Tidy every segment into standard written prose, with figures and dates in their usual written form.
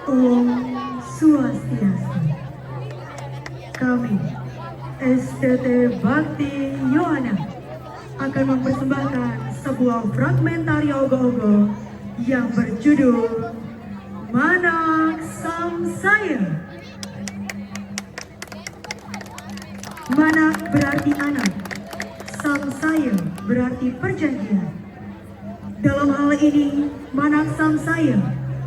Om Swastiastu. Kami, STT Bakti Yohana, akan mempersembahkan sebuah fragmentari ogo-ogo yang berjudul Manak Samsaya. Manak berarti anak, Samsaya berarti perjanjian. Dalam hal ini, Manak Samsaya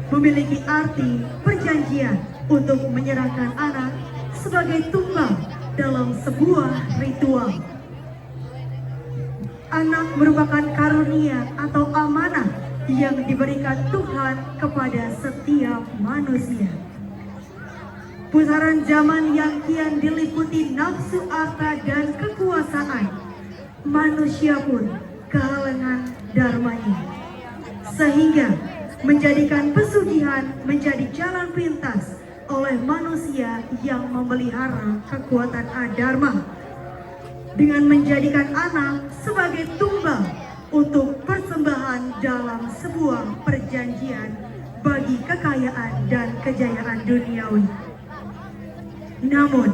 memiliki arti perjanjian untuk menyerahkan anak sebagai tumbal dalam sebuah ritual. Anak merupakan karunia atau amanah yang diberikan Tuhan kepada setiap manusia. Pusaran zaman yang kian diliputi nafsu harta dan kekuasaan, manusia pun kehalangan dharmanya, sehingga menjadikan pesugihan menjadi jalan pintas oleh manusia yang memelihara kekuatan adharma dengan menjadikan anak sebagai tumbal untuk persembahan dalam sebuah perjanjian bagi kekayaan dan kejayaan duniawi. Namun,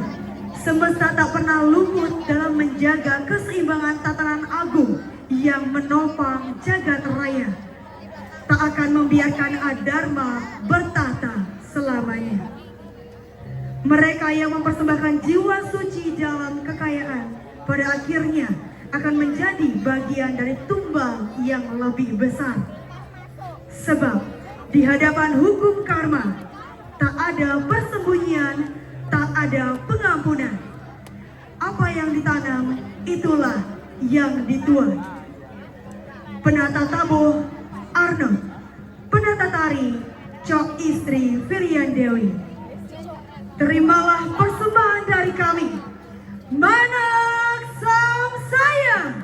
semesta tak pernah luput dalam menjaga keseimbangan tatanan agung yang menopang jagat raya. Tak akan membiarkan adharma bertahta selamanya. Mereka yang mempersembahkan jiwa suci dalam kekayaan pada akhirnya akan menjadi bagian dari tumbal yang lebih besar. Sebab di hadapan hukum karma tak ada persembunyian, tak ada pengampunan. Apa yang ditanam itulah yang dituai. Penata tabuh Arnold, penata tari Cok Istri Firian Dewi. Terimalah persembahan dari kami, Manak Samsaya.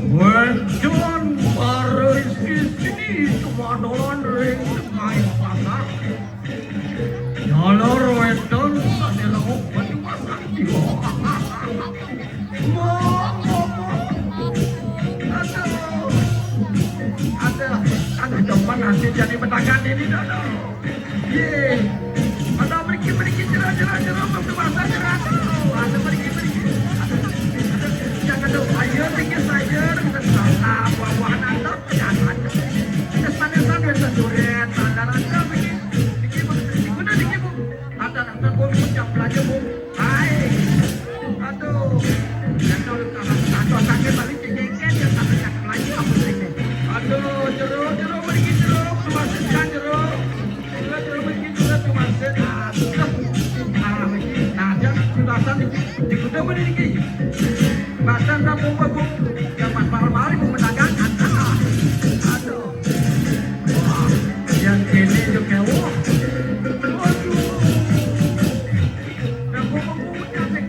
When John Paris is finished, what wandering my father? masih jadi pedagang ini dulu. Ye, ada pergi cerah waktu masa cerah. Ada pergi. Jangan dong, ayo tinggi saya kita salah buah-buahan anda jangan. Kita sana sesuret, anda pergi. Diki bu, ada gue macam belajar bu. Hai, aduh, atau sakit balik cengkeh yang tak lagi apa sih? Aduh, jeruk pergi jeruk, kemasan jeruk pergi jeruk kemasan. Nah, jangan sudah sana dikuda berdiri. Badan dan bumbu yang mahal-mahal itu mendagangkan. Aduh, wah, yang ini juga wah. Aduh, dan bumbu cantik.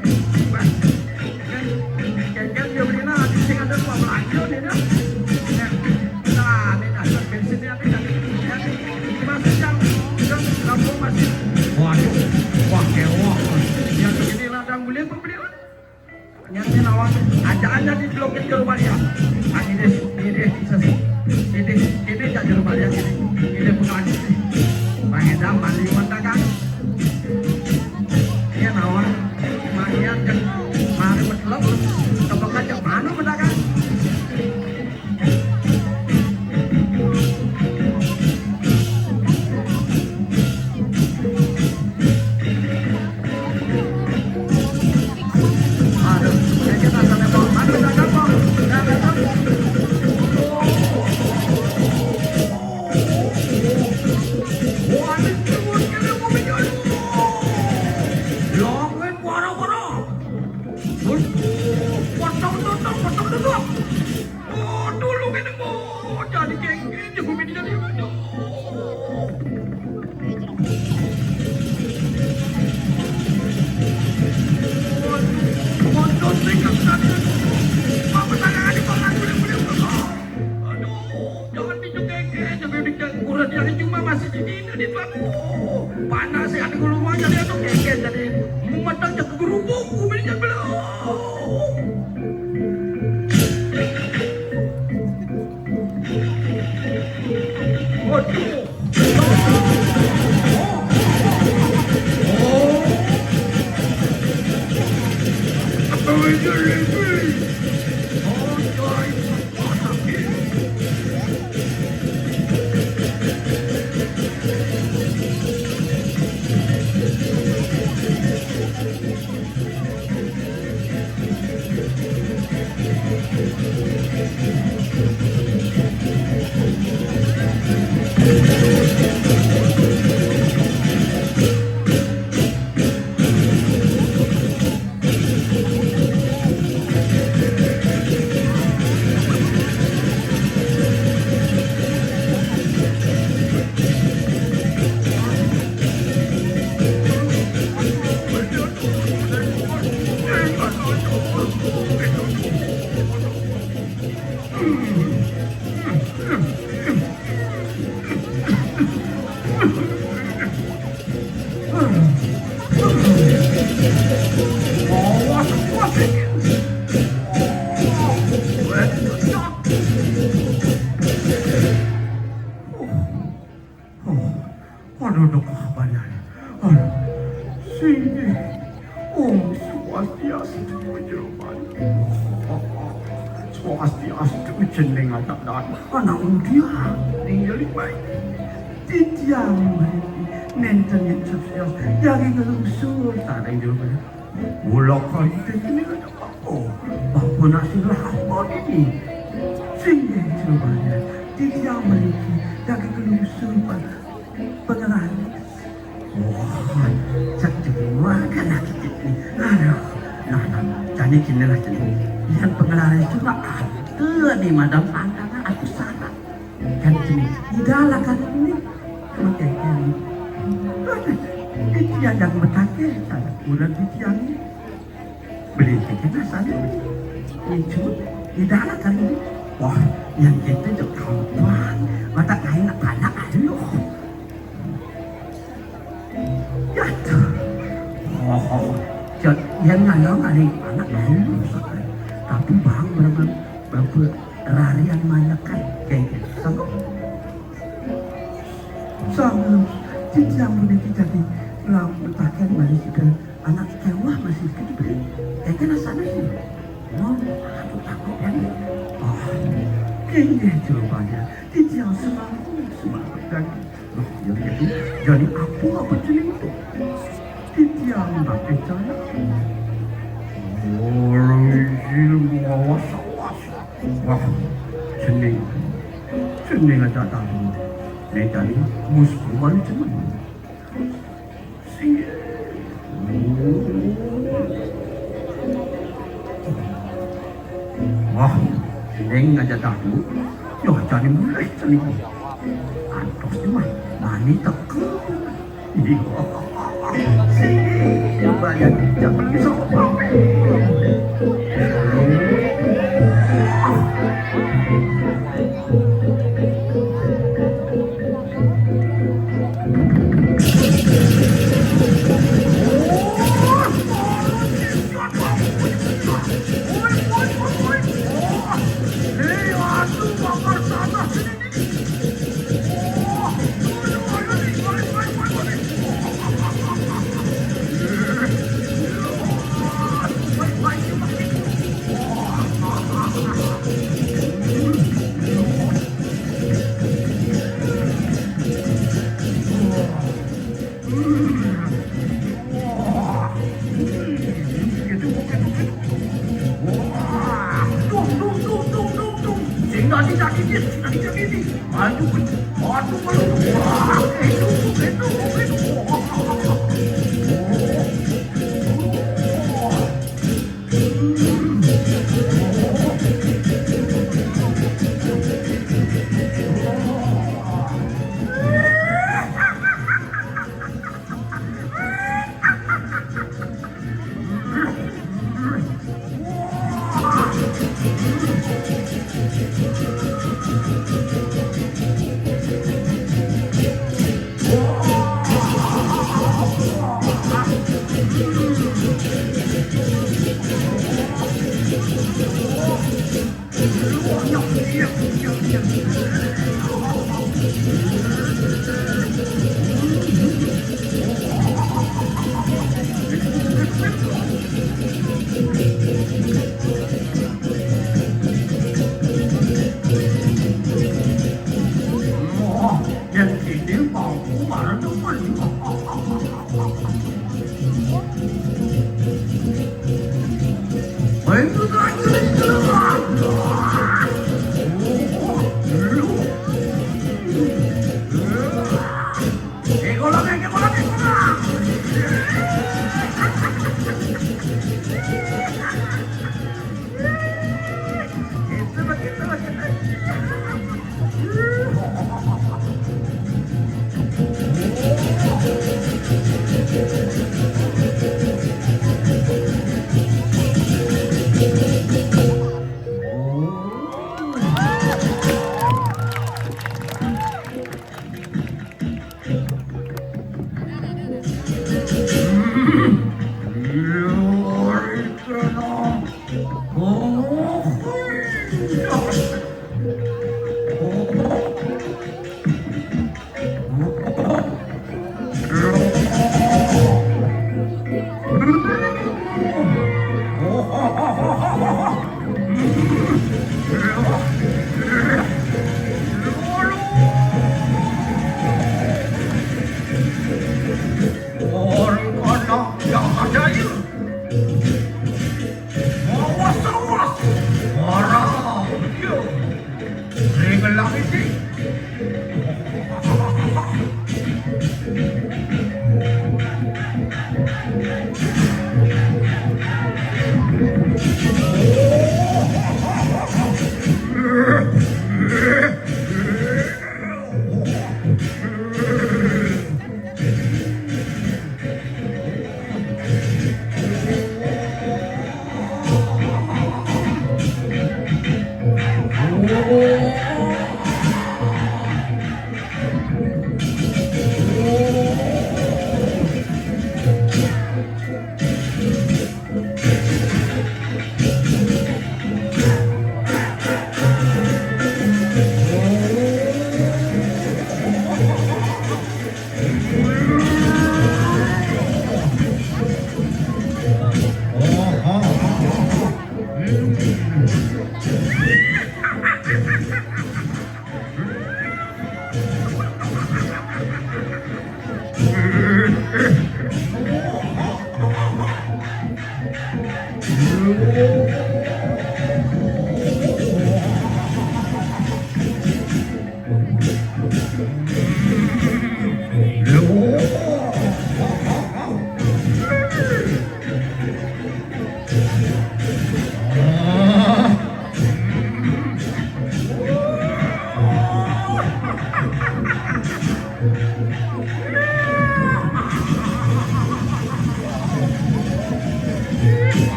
Kan dia beli nasi sing ada dua belanja ni dah. Nah, ni dah bensin yang ni masih yang kampung masih. Waduh, wah kewah. Yang ini ladang boleh pembeli. Yang ni lawan ada di blok ke rumah dia. Ini tak di rumah dia ini bukan ini. Pengedam balik mendagang. Dia lawan manian dan mari betelap. Apakah jam mana mendagang? Panas ya, ada rumah jadi atau keke jadi mematang jadi gerubuk, belinya belum. Waduh. Apa itu lagi? Aduh, kabarnya. Sini, Om Swastiastu Jerumani. Swastiastu jeneng anak anak muda tinggal di baik. Titiang nenten yang sukses, yang ngelungsur tanah Jerumani. Mulak kali ini ada apa? Apa nasi lapar ini? Sini Jerumani, titiang memiliki yang ngelungsur pengenalan. Wah, cakap makan lagi ini. Aduh, nah, jadi kini lah jadi. Yang pengenalan itu tak ada di madam pandangan aku sana. Kan kini, tidaklah kan ini. Macam ini. Itu yang bertakir, sana kurang itu yang ini. Beli tiket sana. Itu, tidaklah kan ini. Wah, yang kita juga kawan. Mata kain anak ayo. Jatuh. Oh, yang ngayong ada anak dulu. Tapi bang berapa rarian banyak kan kayak gitu. Sama Cicang meniti jadi takkan masih ke anak kewah masih kecil. Kayaknya sana sih. Oh, aku takut kan. Oh, kayaknya jawabannya Cicang semangat dan jadi apa jenis itu? Cicang tak percaya. Orang ilmu awas. Wah, seneng aja tahu. Jadi musuh balik cuman. Wah, seneng aja tahu. Yo jadi mulai seneng. Antos cuma nani teke. Iya, banyak jangan bisa apa.